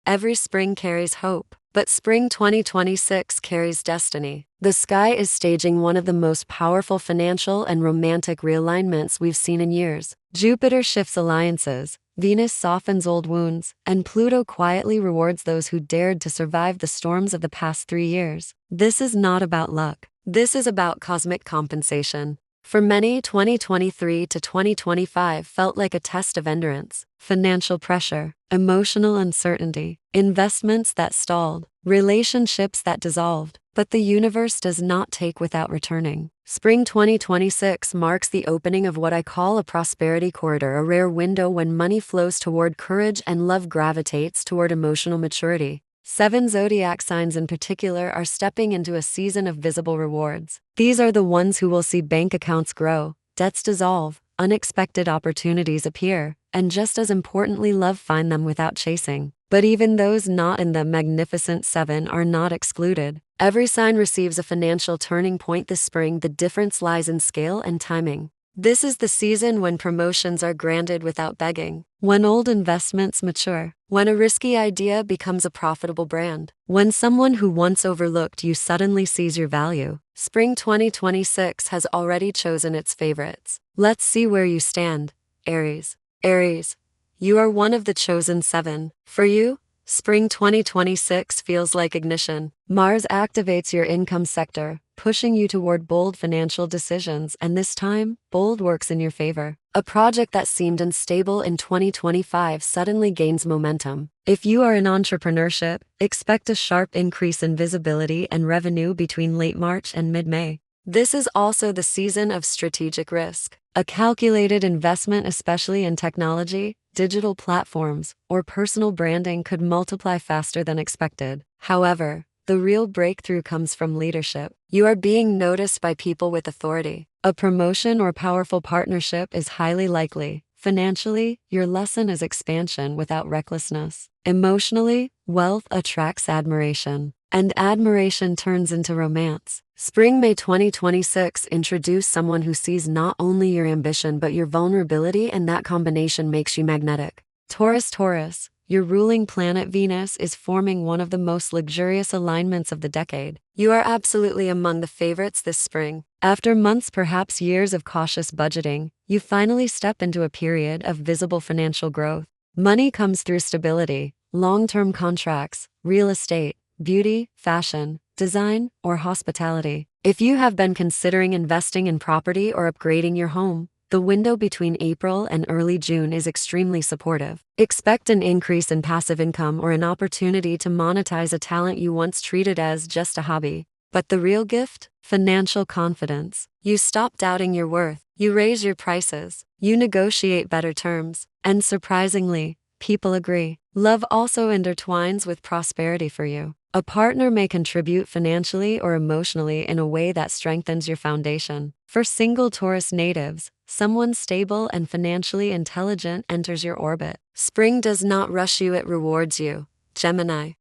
Every spring carries hope, but spring 2026 carries destiny. The sky is staging one of the most powerful financial and romantic realignments we've seen in years. Jupiter shifts alliances, Venus softens old wounds, and Pluto quietly rewards those who dared to survive the storms of the past 3 years. This is not about luck. This is about cosmic compensation. For many, 2023 to 2025 felt like a test of endurance. Financial pressure, emotional uncertainty, investments that stalled, relationships that dissolved. But the universe does not take without returning. Spring 2026 marks the opening of what I call a prosperity corridor, a rare window when money flows toward courage and love gravitates toward emotional maturity. 7 zodiac signs in particular are stepping into a season of visible rewards. These are the ones who will see bank accounts grow, debts dissolve, unexpected opportunities appear, and just as importantly, love find them without chasing. But even those not in the magnificent 7 are not excluded. Every sign receives a financial turning point this spring. The difference lies in scale and timing. This is the season when promotions are granted without begging, when old investments mature, when a risky idea becomes a profitable brand, when someone who once overlooked you suddenly sees your value. Spring 2026 has already chosen its favorites. Let's see where you stand, Aries. Aries, you are one of the chosen 7. For you, spring 2026 feels like ignition. Mars activates your income sector, pushing you toward bold financial decisions, and this time, bold works in your favor. A project that seemed unstable in 2025 suddenly gains momentum. If you are in entrepreneurship, expect a sharp increase in visibility and revenue between late March and mid-May. This is also the season of strategic risk. A calculated investment, especially in technology, digital platforms, or personal branding, could multiply faster than expected. However, the real breakthrough comes from leadership. You are being noticed by people with authority. A promotion or powerful partnership is highly likely. Financially, your lesson is expansion without recklessness. Emotionally, wealth attracts admiration, and admiration turns into romance. Spring May 2026 introduce someone who sees not only your ambition but your vulnerability, and that combination makes you magnetic. Taurus, your ruling planet Venus is forming one of the most luxurious alignments of the decade. You are absolutely among the favorites this spring. After months, perhaps years of cautious budgeting, you finally step into a period of visible financial growth. Money comes through stability, long-term contracts, real estate, beauty, fashion, design, or hospitality. If you have been considering investing in property or upgrading your home, the window between April and early June is extremely supportive. Expect an increase in passive income or an opportunity to monetize a talent you once treated as just a hobby. But the real gift? Financial confidence. You stop doubting your worth, you raise your prices, you negotiate better terms, and surprisingly, people agree. Love also intertwines with prosperity for you. A partner may contribute financially or emotionally in a way that strengthens your foundation. For single Taurus natives, someone stable and financially intelligent enters your orbit. Spring does not rush you, it rewards you. Gemini,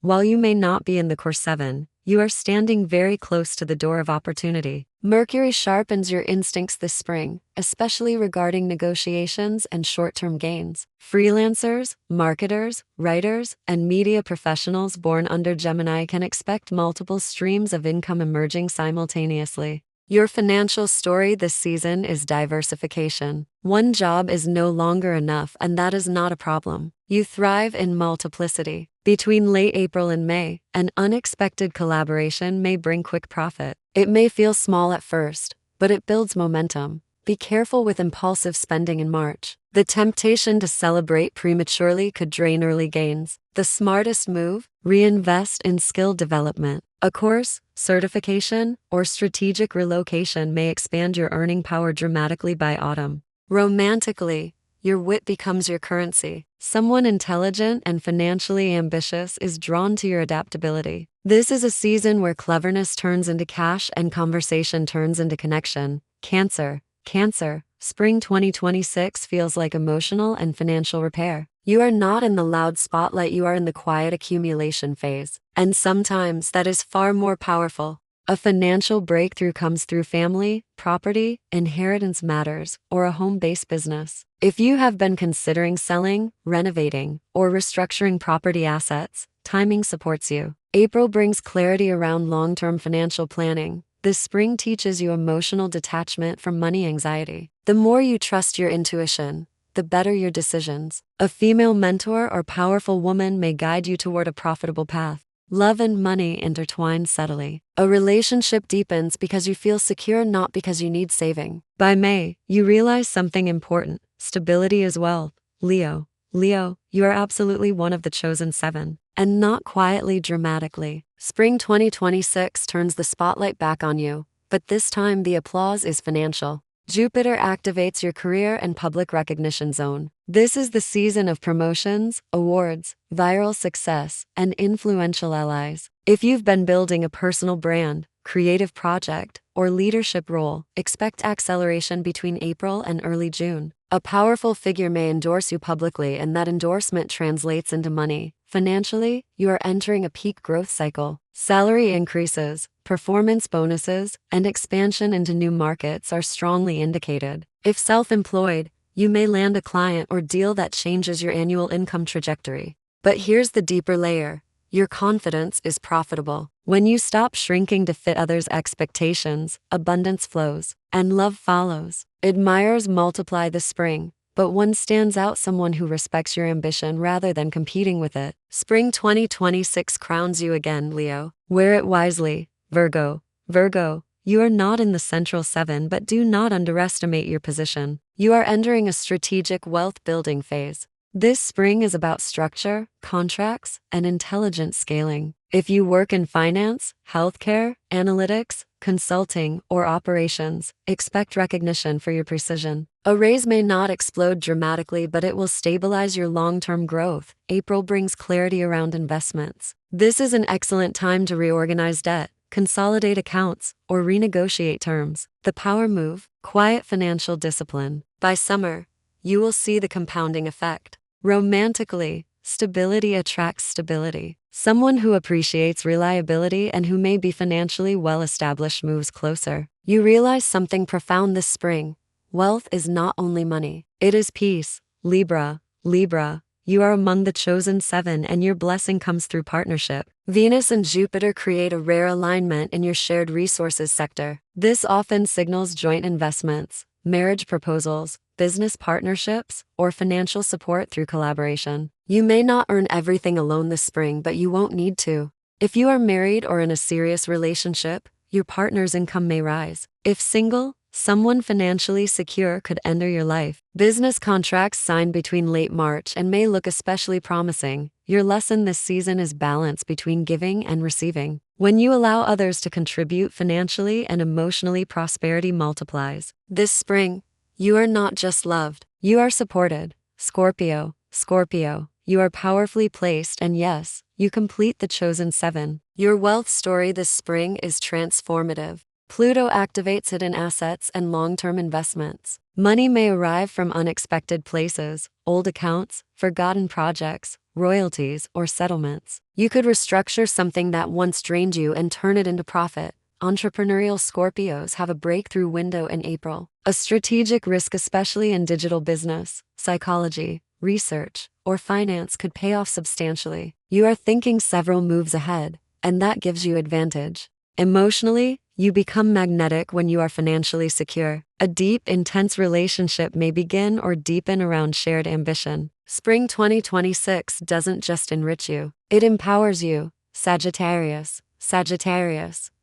while you may not be in the core 7, you are standing very close to the door of opportunity. Mercury sharpens your instincts this spring, especially regarding negotiations and short-term gains. Freelancers, marketers, writers, and media professionals born under Gemini can expect multiple streams of income emerging simultaneously. Your financial story this season is diversification. One job is no longer enough, and that is not a problem. You thrive in multiplicity. Between late April and May, an unexpected collaboration may bring quick profit. It may feel small at first, but it builds momentum. Be careful with impulsive spending in March. The temptation to celebrate prematurely could drain early gains. The smartest move? Reinvest in skill development. A course, certification, or strategic relocation may expand your earning power dramatically by autumn. Romantically, your wit becomes your currency. Someone intelligent and financially ambitious is drawn to your adaptability. This is a season where cleverness turns into cash and conversation turns into connection. Cancer, spring 2026 feels like emotional and financial repair. You are not in the loud spotlight, you are in the quiet accumulation phase. And sometimes that is far more powerful. A financial breakthrough comes through family, property, inheritance matters, or a home-based business. If you have been considering selling, renovating, or restructuring property assets, timing supports you. April brings clarity around long-term financial planning. This spring teaches you emotional detachment from money anxiety. The more you trust your intuition, the better your decisions. A female mentor or powerful woman may guide you toward a profitable path. Love and money intertwine subtly. A relationship deepens because you feel secure, not because you need saving. By May, you realize something important. Stability is wealth. Leo, you are absolutely one of the chosen 7. And not quietly, dramatically. Spring 2026 turns the spotlight back on you, but this time the applause is financial. Jupiter activates your career and public recognition zone. This is the season of promotions, awards, viral success, and influential allies. If you've been building a personal brand, creative project, or leadership role, expect acceleration between April and early June. A powerful figure may endorse you publicly, and that endorsement translates into money. Financially, you are entering a peak growth cycle. Salary increases, performance bonuses, and expansion into new markets are strongly indicated. If self-employed, you may land a client or deal that changes your annual income trajectory. But here's the deeper layer. Your confidence is profitable. When you stop shrinking to fit others' expectations, abundance flows, and love follows. Admirers multiply this spring, but one stands out: someone who respects your ambition rather than competing with it. Spring 2026 crowns you again, Leo. Wear it wisely. Virgo, you are not in the central 7, but do not underestimate your position. You are entering a strategic wealth-building phase. This spring is about structure, contracts, and intelligent scaling. If you work in finance, healthcare, analytics, consulting, or operations, expect recognition for your precision. A raise may not explode dramatically, but it will stabilize your long-term growth. April brings clarity around investments. This is an excellent time to reorganize debt, consolidate accounts, or renegotiate terms. The power move, quiet financial discipline. By summer, you will see the compounding effect. Romantically, stability attracts stability. Someone who appreciates reliability and who may be financially well-established moves closer. You realize something profound this spring. Wealth is not only money, it is peace. Libra, you are among the chosen 7, and your blessing comes through partnership. Venus and Jupiter create a rare alignment in your shared resources sector. This often signals joint investments, marriage proposals, business partnerships, or financial support through collaboration. You may not earn everything alone this spring, but you won't need to. If you are married or in a serious relationship, your partner's income may rise. If single, someone financially secure could enter your life. Business contracts signed between late March and May look especially promising. Your lesson this season is balance between giving and receiving. When you allow others to contribute financially and emotionally, prosperity multiplies. This spring, you are not just loved, you are supported. Scorpio, you are powerfully placed, and yes, you complete the chosen 7. Your wealth story this spring is transformative. Pluto activates hidden assets and long-term investments. Money may arrive from unexpected places, old accounts, forgotten projects, royalties, or settlements. You could restructure something that once drained you and turn it into profit. Entrepreneurial Scorpios have a breakthrough window in April. A strategic risk, especially in digital business, psychology, research, or finance, could pay off substantially. You are thinking several moves ahead, and that gives you advantage. Emotionally, you become magnetic when you are financially secure. A deep, intense relationship may begin or deepen around shared ambition. Spring 2026 doesn't just enrich you, it empowers you. Sagittarius,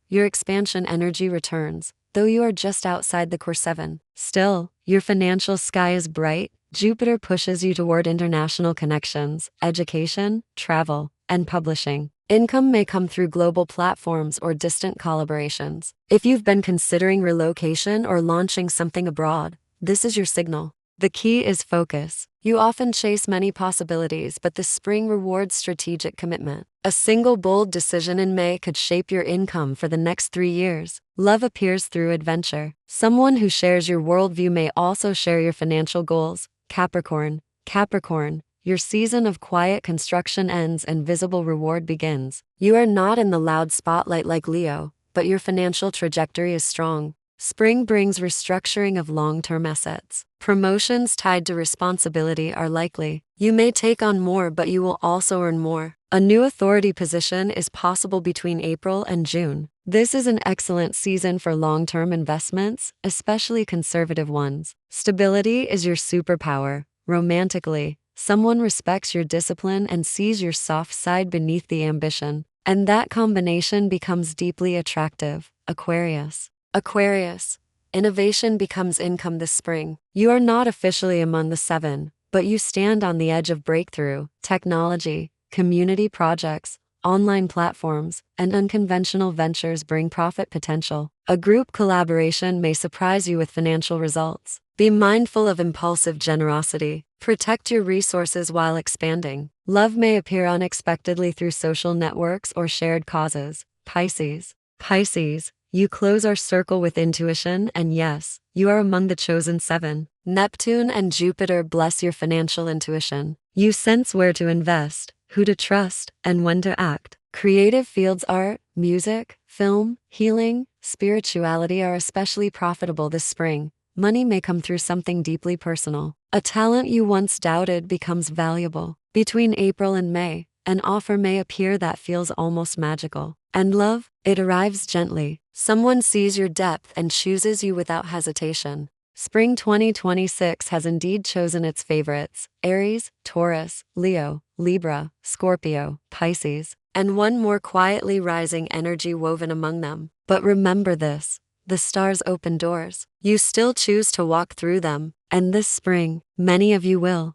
your expansion energy returns, though you are just outside the core 7. Still, your financial sky is bright. Jupiter pushes you toward international connections, education, travel, and publishing. Income may come through global platforms or distant collaborations. If you've been considering relocation or launching something abroad, this is your signal. The key is focus. You often chase many possibilities, but the spring rewards strategic commitment. A single bold decision in May could shape your income for the next 3 years. Love appears through adventure. Someone who shares your worldview may also share your financial goals. Capricorn, your season of quiet construction ends and visible reward begins. You are not in the loud spotlight like Leo, but your financial trajectory is strong. Spring brings restructuring of long-term assets. Promotions tied to responsibility are likely. You may take on more, but you will also earn more. A new authority position is possible between April and June. This is an excellent season for long-term investments, especially conservative ones. Stability is your superpower. Romantically, someone respects your discipline and sees your soft side beneath the ambition, and that combination becomes deeply attractive. Aquarius. Innovation becomes income this spring. You are not officially among the seven, but you stand on the edge of breakthrough. Technology, community projects, online platforms, and unconventional ventures bring profit potential. A group collaboration may surprise you with financial results. Be mindful of impulsive generosity. Protect your resources while expanding. Love may appear unexpectedly through social networks or shared causes. Pisces. You close our circle with intuition, and yes, you are among the chosen seven. Neptune and Jupiter bless your financial intuition. You sense where to invest, who to trust, and when to act. Creative fields, art, music, film, healing, spirituality are especially profitable this spring. Money may come through something deeply personal. A talent you once doubted becomes valuable. Between April and May, an offer may appear that feels almost magical. And love, it arrives gently. Someone sees your depth and chooses you without hesitation. Spring 2026 has indeed chosen its favorites: Aries, Taurus, Leo, Libra, Scorpio, Pisces, and one more quietly rising energy woven among them. But remember this: the stars open doors. You still choose to walk through them, and this spring, many of you will.